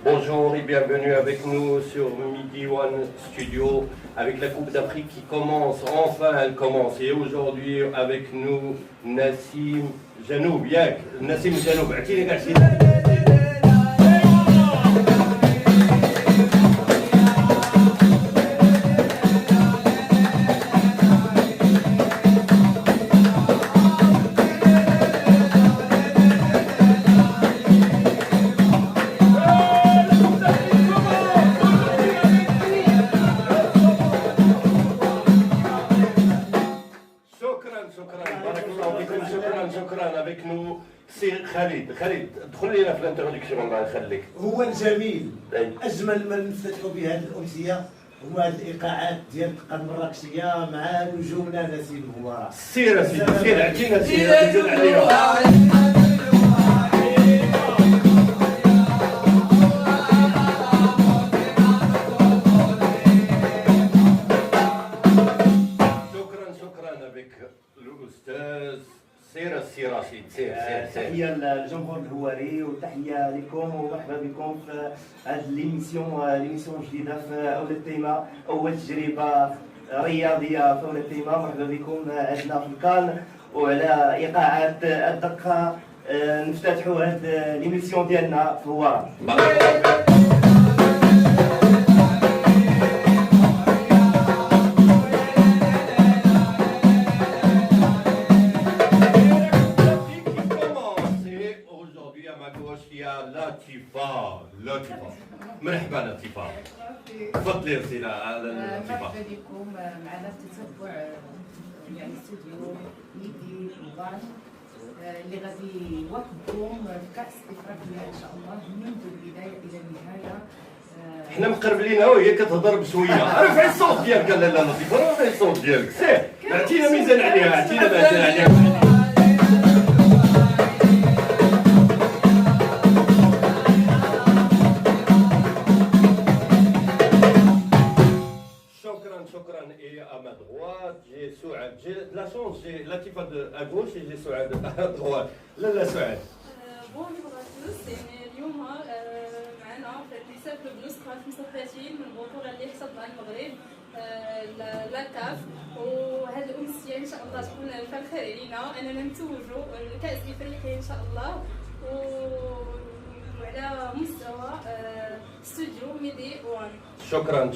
Bonjour et bienvenue avec nous sur Midi One Studio avec la Coupe d'Afrique qui commence, enfin elle commence. Et aujourd'hui avec nous Nassim Janoub, ياك Nassim Janoub اعطيني كاع شي شكرا avec nous سي خالد دخل لينا في الانترودكسيون الله يخليك. هو الجميل اجمل ما نفتتحوا به هذه الامسيه هو هذه الايقاعات ديال الدقه المراكشيه مع نجومنا نسيم هواره. سير اعطينا سير زيد عليها. الأستاذ سير رشيد سير تحية للجمهور الهواري وتحية لكم ومرحبا بكم في هذه ليميسيون جديدة في أولى التيمة، أول تجربة رياضية في أولى التيمة. مرحبا بكم عندنا في الكان وعلى إيقاعات الدقة نفتتحوا هذه ليميسيون ديالنا في هوارة. لطيفة مرحبا لطيفة، تفضلي ارسلي على لطيفة. مرحبا بكم معنا في تتبع يعني استوديو ميدي وان اللي غادي يواكبكم كأس افريقيا ان شاء الله منذ البداية الى النهاية. حنا مقربلينها وهي كتهضر بشوية. رفعي الصوت ديالك لا لطيفة، رفعي الصوت ديالك سير اعطينا ميزان عليها. شكرا et à ma droite j'ai Souad. J'ai la chance, j'ai Latifa à gauche et j'ai Souad à droite. لا سعاد. بونجور à tous. اليوم معنا في الحساب بنسخة 35 من البطولة اللي حصدنا المغرب لاكاف، وهذه الأمسية إن شاء الله تكون الفخر علينا أننا نتوجوا الكأس الإفريقي إن شاء الله وعلى مستوى استوديو ميدي وان. شكرا